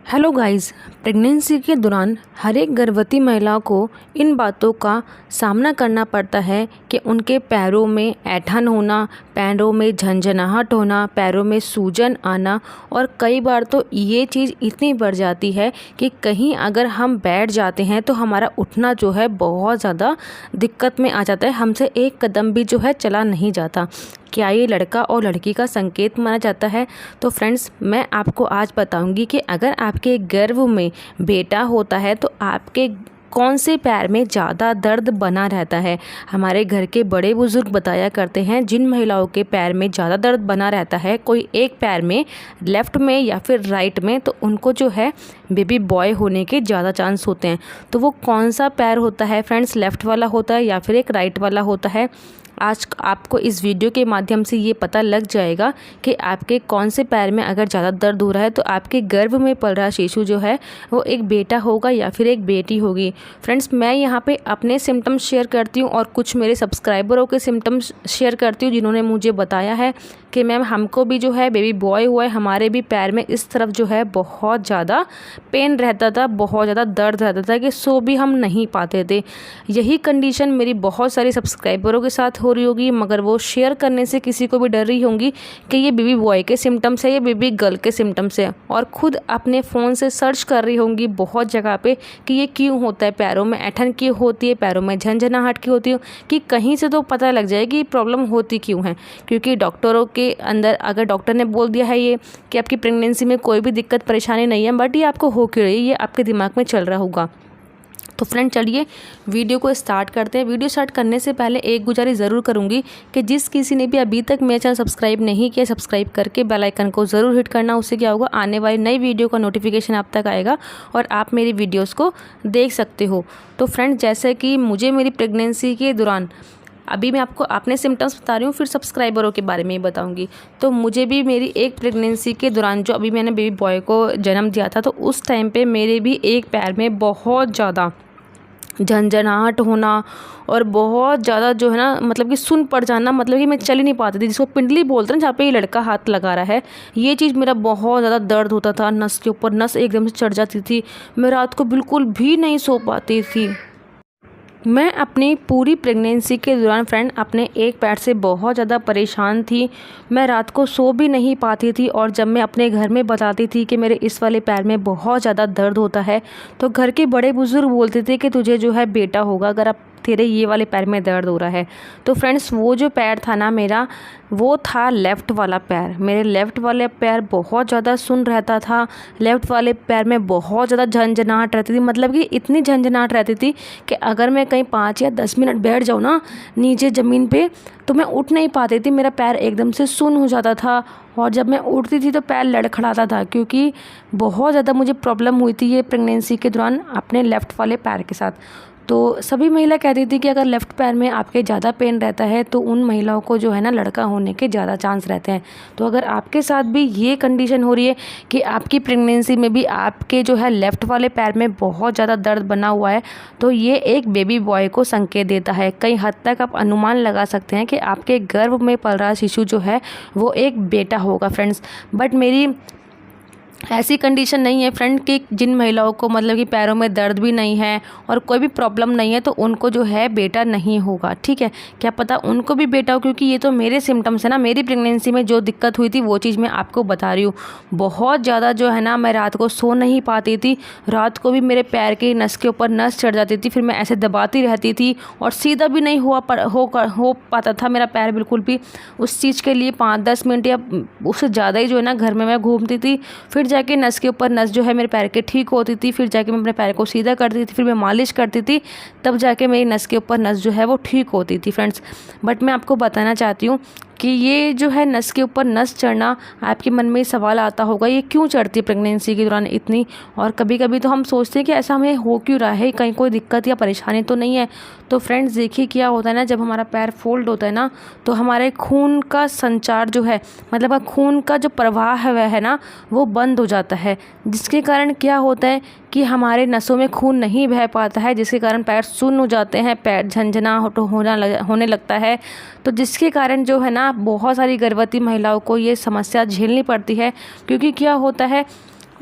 Hello guys. Pregnancy के दौरान हर एक गर्भवती महिला को इन बातों का सामना करना पड़ता है कि उनके पैरों में ऐंठन होना, पैरों में झंझनाहट होना, पैरों में सूजन आना और कई बार तो ये चीज़ इतनी बढ़ जाती है कि कहीं अगर हम बैठ जाते हैं तो हमारा उठना जो है बहुत ज़्यादा दिक्कत में आ जाता है, हमसे एक कदम भी जो है चला नहीं जाता। क्या ये लड़का और लड़की का संकेत माना जाता है? तो फ्रेंड्स, मैं आपको आज बताऊंगी कि अगर आपके गर्भ में बेटा होता है तो आपके कौन से पैर में ज़्यादा दर्द बना रहता है। हमारे घर के बड़े बुजुर्ग बताया करते हैं जिन महिलाओं के पैर में ज़्यादा दर्द बना रहता है, कोई एक पैर में, लेफ़्ट में या फिर राइट में, तो उनको जो है बेबी बॉय होने के ज़्यादा चांस होते हैं। तो वो कौन सा पैर होता है फ्रेंड्स? लेफ़्ट वाला होता है या फिर एक राइट वाला होता है? आज आपको इस वीडियो के माध्यम से ये पता लग जाएगा कि आपके कौन से पैर में अगर ज़्यादा दर्द हो रहा है तो आपके गर्भ में पल रहा शिशु जो है वो एक बेटा होगा या फिर एक बेटी होगी। फ्रेंड्स, मैं यहाँ पे अपने सिम्टम्स शेयर करती हूँ और कुछ मेरे सब्सक्राइबरों के सिम्टम्स शेयर करती हूँ जिन्होंने मुझे बताया है कि मैम हमको भी जो है बेबी बॉय हुआ है, हमारे भी पैर में इस तरफ जो है बहुत ज़्यादा पेन रहता था, बहुत ज़्यादा दर्द रहता था कि सो भी हम नहीं पाते थे। यही कंडीशन मेरी बहुत सारी सब्सक्राइबरों के साथ हो रही होगी, मगर वो शेयर करने से किसी को भी डर रही होंगी कि ये बेबी बॉय के सिम्टम्स है या बेबी गर्ल के सिम्टम्स है, और ख़ुद अपने फ़ोन से सर्च कर रही होंगी बहुत जगह पे कि ये क्यों होता है, पैरों में ऐंठन क्यों होती है, पैरों में झंझनाहट क्यों होती है, कि कहीं से तो पता लग जाए कि प्रॉब्लम होती क्यों है। क्योंकि डॉक्टरों के अंदर अगर डॉक्टर ने बोल दिया है ये कि आपकी प्रेगनेंसी में कोई भी दिक्कत परेशानी नहीं है, बट ये आपको हो क्यों रही है, ये आपके दिमाग में चल रहा होगा। तो फ्रेंड, चलिए वीडियो को स्टार्ट करते हैं। वीडियो स्टार्ट करने से पहले एक गुजारिश ज़रूर करूंगी कि जिस किसी ने भी अभी तक मेरा चैनल सब्सक्राइब नहीं किया, सब्सक्राइब करके बेल आइकन को ज़रूर हिट करना। उससे क्या होगा, आने वाली नई वीडियो का नोटिफिकेशन आप तक आएगा और आप मेरी वीडियोज़ को देख सकते हो। तो फ्रेंड, जैसे कि मुझे मेरी प्रेगनेंसी के दौरान, अभी मैं आपको अपने सिम्टम्स बता रही हूँ, फिर सब्सक्राइबरों के बारे में ही बताऊंगी। तो मुझे भी मेरी एक प्रेगनेंसी के दौरान, जो अभी मैंने बेबी बॉय को जन्म दिया था, तो उस टाइम पे मेरे भी एक पैर में बहुत ज़्यादा झंझनाहट होना और बहुत ज़्यादा जो है ना, मतलब कि सुन पड़ जाना, मतलब कि मैं चल ही नहीं पाती थी, जिसको पिंडली बोलते हैं जहाँ पे ये लड़का हाथ लगा रहा है। ये चीज़ मेरा बहुत ज़्यादा दर्द होता था, नस के ऊपर नस एकदम से चढ़ जाती थी, मैं रात को बिल्कुल भी नहीं सो पाती थी। मैं अपनी पूरी प्रेगनेंसी के दौरान फ्रेंड अपने एक पैर से बहुत ज़्यादा परेशान थी। मैं रात को सो भी नहीं पाती थी, और जब मैं अपने घर में बताती थी कि मेरे इस वाले पैर में बहुत ज़्यादा दर्द होता है, तो घर के बड़े बुजुर्ग बोलते थे कि तुझे जो है बेटा होगा अगर आप तेरे ये वाले पैर में दर्द हो रहा है। तो फ्रेंड्स, वो जो पैर था ना मेरा, वो था लेफ़्ट वाला पैर। मेरे लेफ़्ट वाले पैर बहुत ज़्यादा सुन रहता था, लेफ़्ट वाले पैर में बहुत ज़्यादा झंझनाहट रहती थी, मतलब कि इतनी झंझनाहट रहती थी कि अगर मैं कहीं 5 या 10 मिनट बैठ जाऊँ ना नीचे ज़मीन पे, तो मैं उठ नहीं पाती थी, मेरा पैर एकदम से सुन्न हो जाता था। और जब मैं उठती थी तो पैर लड़खड़ाता था, क्योंकि बहुत ज़्यादा मुझे प्रॉब्लम हुई थी ये प्रेगनेंसी के दौरान अपने लेफ़्ट वाले पैर के साथ। तो सभी महिला कहती थी कि अगर लेफ़्ट पैर में आपके ज़्यादा पेन रहता है तो उन महिलाओं को जो है ना लड़का होने के ज़्यादा चांस रहते हैं। तो अगर आपके साथ भी ये कंडीशन हो रही है कि आपकी प्रेगनेंसी में भी आपके जो है लेफ़्ट वाले पैर में बहुत ज़्यादा दर्द बना हुआ है, तो ये एक बेबी बॉय को संकेत देता है। कई हद तक आप अनुमान लगा सकते हैं कि आपके गर्भ में पल रहा शिशु जो है वो एक बेटा होगा फ्रेंड्स। बट मेरी ऐसी कंडीशन नहीं है फ्रेंड कि जिन महिलाओं को मतलब कि पैरों में दर्द भी नहीं है और कोई भी प्रॉब्लम नहीं है तो उनको जो है बेटा नहीं होगा। ठीक है, क्या पता उनको भी बेटा हो, क्योंकि ये तो मेरे सिम्टम्स है ना, मेरी प्रेगनेंसी में जो दिक्कत हुई थी वो चीज़ मैं आपको बता रही हूँ। बहुत ज़्यादा जो है ना, मैं रात को सो नहीं पाती थी, रात को भी मेरे पैर की नस के ऊपर नस चढ़ जाती थी, फिर मैं ऐसे दबाती रहती थी और सीधा भी नहीं हो पाता था मेरा पैर बिल्कुल भी। उस चीज़ के लिए 5-10 मिनट या उससे ज़्यादा ही जो है ना घर में मैं घूमती थी, फिर जाके नस के ऊपर नस जो है मेरे पैर के ठीक होती थी, फिर जाके मैं अपने पैर को सीधा करती थी, फिर मैं मालिश करती थी, तब जाके मेरी नस के ऊपर नस जो है वो ठीक होती थी फ्रेंड्स। बट मैं आपको बताना चाहती हूँ कि ये जो है नस के ऊपर नस चढ़ना, आपके मन में सवाल आता होगा ये क्यों चढ़ती है प्रेगनेंसी के दौरान इतनी, और कभी कभी तो हम सोचते हैं कि ऐसा हमें हो क्यों रहा है, कहीं कोई दिक्कत या परेशानी तो नहीं है। तो फ्रेंड्स देखिए क्या होता है ना, जब हमारा पैर फोल्ड होता है ना तो हमारे खून का संचार जो है, मतलब खून का जो प्रवाह है ना, वो बंद हो जाता है, जिसके कारण क्या होता है कि हमारे नसों में खून नहीं बह पाता है, जिसके कारण पैर सुन्न हो जाते हैं, पैर झंझना होने लगता है। तो जिसके कारण जो है ना बहुत सारी गर्भवती महिलाओं को ये समस्या झेलनी पड़ती है, क्योंकि क्या होता है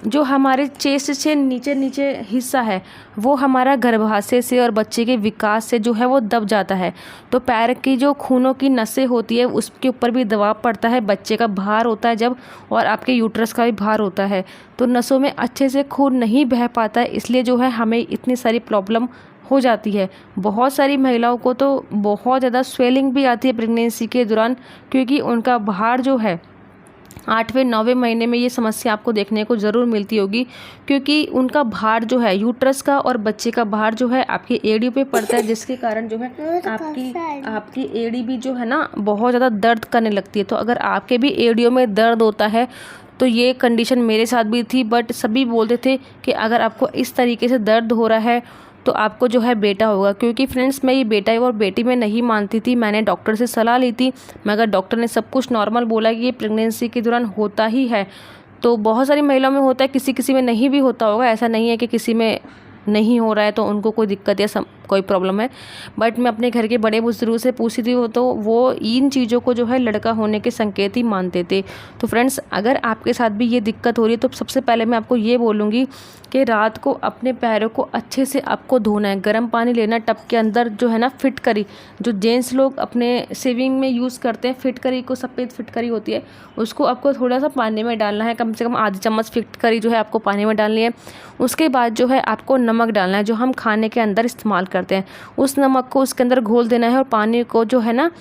जो हमारे चेस्ट से नीचे नीचे हिस्सा है वो हमारा गर्भाशय से और बच्चे के विकास से जो है वो दब जाता है। तो पैर की जो खूनों की नसें होती है उसके ऊपर भी दबाव पड़ता है, बच्चे का भार होता है जब, और आपके यूट्रस का भी भार होता है, तो नसों में अच्छे से खून नहीं बह पाता है, इसलिए जो है हमें इतनी सारी प्रॉब्लम हो जाती है। बहुत सारी महिलाओं को तो बहुत ज़्यादा स्वेलिंग भी आती है प्रेगनेंसी के दौरान, क्योंकि उनका भार जो है 8वें 9वें महीने में ये समस्या आपको देखने को ज़रूर मिलती होगी, क्योंकि उनका भार जो है यूट्रस का और बच्चे का भार जो है आपकी एड़ी पे पड़ता है, जिसके कारण जो है आपकी एड़ी भी जो है ना बहुत ज़्यादा दर्द करने लगती है। तो अगर आपके भी एड़ियों में दर्द होता है तो ये कंडीशन मेरे साथ भी थी, बट सभी बोलते थे कि अगर आपको इस तरीके से दर्द हो रहा है तो आपको जो है बेटा होगा। क्योंकि फ्रेंड्स मैं ये बेटा और बेटी में नहीं मानती थी, मैंने डॉक्टर से सलाह ली थी, मगर डॉक्टर ने सब कुछ नॉर्मल बोला कि ये प्रेगनेंसी के दौरान होता ही है। तो बहुत सारी महिलाओं में होता है, किसी किसी में नहीं भी होता होगा, ऐसा नहीं है कि किसी में नहीं हो रहा है तो उनको कोई दिक्कत या कोई प्रॉब्लम है। बट मैं अपने घर के बड़े बुजुर्गों से पूछी थी, तो वो इन चीज़ों को जो है लड़का होने के संकेत ही मानते थे। तो फ्रेंड्स अगर आपके साथ भी ये दिक्कत हो रही है तो सबसे पहले मैं आपको ये बोलूँगी कि रात को अपने पैरों को अच्छे से आपको धोना है, गर्म पानी लेना, टब के अंदर जो है ना फिटकरी, जो जेंट्स लोग अपने शेविंग में यूज़ करते हैं फिटकरी को, सफ़ेद फिटकरी होती है, उसको आपको थोड़ा सा पानी में डालना है, कम से कम आधी चम्मच फिटकरी जो है आपको पानी में डालनी है। उसके बाद जो है आपको नमक डालना है, जो हम खाने के अंदर इस्तेमाल करते हैं, उस नमक को उसके अंदर घोल देना है और पानी को जो है ना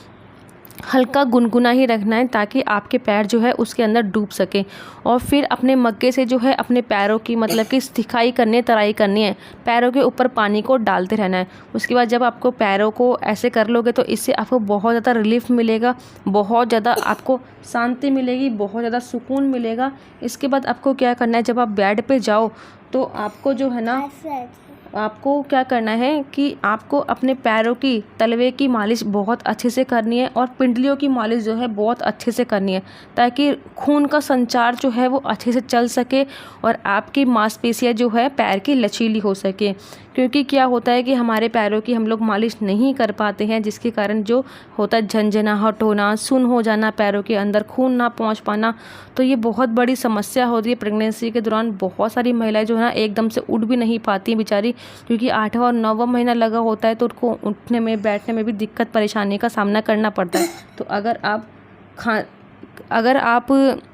हल्का गुनगुना ही रखना है, ताकि आपके पैर जो है उसके अंदर डूब सके। और फिर अपने मग्गे से जो है अपने पैरों की मतलब कि सिकाई करनी है, तराई करनी है, पैरों के ऊपर पानी को डालते रहना है। उसके बाद जब आपको पैरों को ऐसे कर लोगे तो इससे आपको बहुत ज़्यादा रिलीफ मिलेगा, बहुत ज़्यादा आपको शांति मिलेगी, बहुत ज़्यादा सुकून मिलेगा। इसके बाद आपको क्या करना है, जब आप बेड पे जाओ तो आपको जो है ना आपको क्या करना है कि आपको अपने पैरों की तलवे की मालिश बहुत अच्छे से करनी है और पिंडलियों की मालिश जो है बहुत अच्छे से करनी है, ताकि खून का संचार जो है वो अच्छे से चल सके और आपकी मांसपेशियां जो है पैर की लचीली हो सके। क्योंकि क्या होता है कि हमारे पैरों की हम लोग मालिश नहीं कर पाते हैं, जिसके कारण जो होता है झंझनाहट होना, सुन्न हो जाना, पैरों के अंदर खून ना पहुंच पाना, तो ये बहुत बड़ी समस्या होती है प्रेगनेंसी के दौरान। बहुत सारी महिलाएं जो है ना एकदम से उठ भी नहीं पाती बेचारी, क्योंकि 8वां और 9वां महीना लगा होता है, तो उनको उठने में बैठने में भी दिक्कत परेशानी का सामना करना पड़ता है। तो अगर आप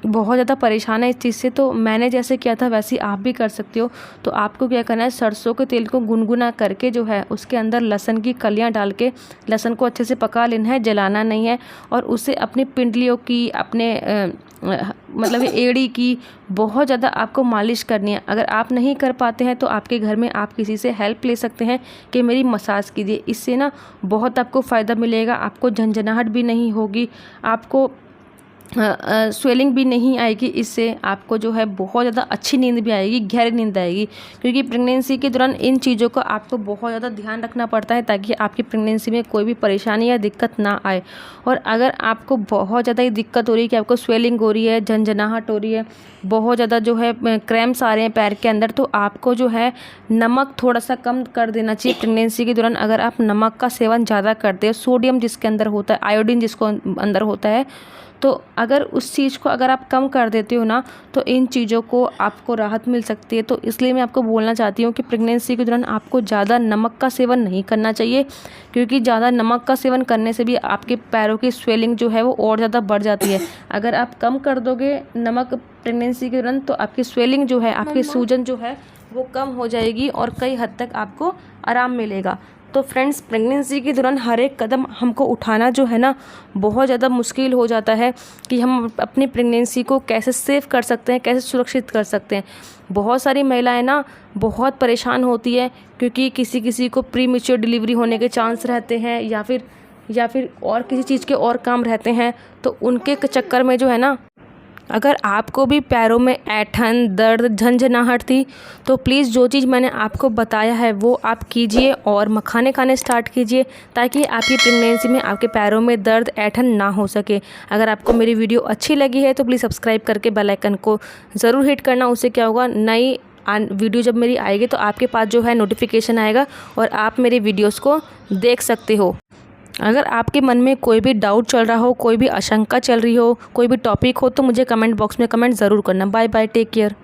बहुत ज़्यादा परेशान है इस चीज़ से, तो मैंने जैसे किया था वैसे आप भी कर सकते हो। तो आपको क्या करना है, सरसों के तेल को गुनगुना करके जो है उसके अंदर लहसुन की कलियां डाल के लहसुन को अच्छे से पका लेना है, जलाना नहीं है, और उससे अपनी पिंडलियों की, अपने मतलब एड़ी की बहुत ज़्यादा आपको मालिश करनी है। अगर आप नहीं कर पाते हैं तो आपके घर में आप किसी से हेल्प ले सकते हैं कि मेरी मसाज कीजिए, इससे ना बहुत आपको फ़ायदा मिलेगा, आपको झंझनाहट भी नहीं होगी, आपको स्वेलिंग भी नहीं आएगी, इससे आपको जो है बहुत ज़्यादा अच्छी नींद भी आएगी, गहरी नींद आएगी। क्योंकि प्रेगनेंसी के दौरान इन चीज़ों का आपको बहुत ज़्यादा ध्यान रखना पड़ता है, ताकि आपकी प्रेगनेंसी में कोई भी परेशानी या दिक्कत ना आए। और अगर आपको बहुत ज़्यादा ही दिक्कत हो रही है कि आपको स्वेलिंग हो रही है, झंझनाहट हो रही है, बहुत ज़्यादा जो है क्रैम्प्स आ रहे हैं पैर के अंदर, तो आपको जो है नमक थोड़ा सा कम कर देना चाहिए प्रेगनेंसी के दौरान। अगर आप नमक का सेवन ज़्यादा करते हो, सोडियम जिसके अंदर होता है, आयोडीन जिसको अंदर होता है, तो अगर उस चीज़ को अगर आप कम कर देते हो ना, तो इन चीज़ों को आपको राहत मिल सकती है। तो इसलिए मैं आपको बोलना चाहती हूँ कि प्रेगनेंसी के दौरान आपको ज़्यादा नमक का सेवन नहीं करना चाहिए, क्योंकि ज़्यादा नमक का सेवन करने से भी आपके पैरों की स्वेलिंग जो है वो और ज़्यादा बढ़ जाती है। अगर आप कम कर दोगे नमक प्रेगनेंसी के दौरान, तो आपकी स्वेलिंग जो है, आपकी सूजन जो है वो कम हो जाएगी और कई हद तक आपको आराम मिलेगा। तो फ्रेंड्स, प्रेगनेंसी के दौरान हर एक कदम हमको उठाना जो है ना बहुत ज़्यादा मुश्किल हो जाता है कि हम अपनी प्रेगनेंसी को कैसे सेव कर सकते हैं, कैसे सुरक्षित कर सकते हैं। बहुत सारी महिलाएं ना बहुत परेशान होती है, क्योंकि किसी किसी को प्री मैच्योर डिलीवरी होने के चांस रहते हैं, या फिर और किसी चीज़ के और काम रहते हैं। तो उनके चक्कर में जो है ना, अगर आपको भी पैरों में ऐंठन, दर्द, झंझनाहट थी, तो प्लीज़ जो चीज़ मैंने आपको बताया है वो आप कीजिए और मखाने खाने स्टार्ट कीजिए, ताकि आपकी प्रेगनेंसी में आपके पैरों में दर्द, ऐंठन ना हो सके। अगर आपको मेरी वीडियो अच्छी लगी है तो प्लीज़ सब्सक्राइब करके बेल आइकन को ज़रूर हिट करना। उससे क्या होगा, नई वीडियो जब मेरी आएगी तो आपके पास जो है नोटिफिकेशन आएगा और आप मेरे वीडियोज़ को देख सकते हो। अगर आपके मन में कोई भी डाउट चल रहा हो, कोई भी आशंका चल रही हो, कोई भी टॉपिक हो, तो मुझे कमेंट बॉक्स में कमेंट ज़रूर करना। Bye bye, take care.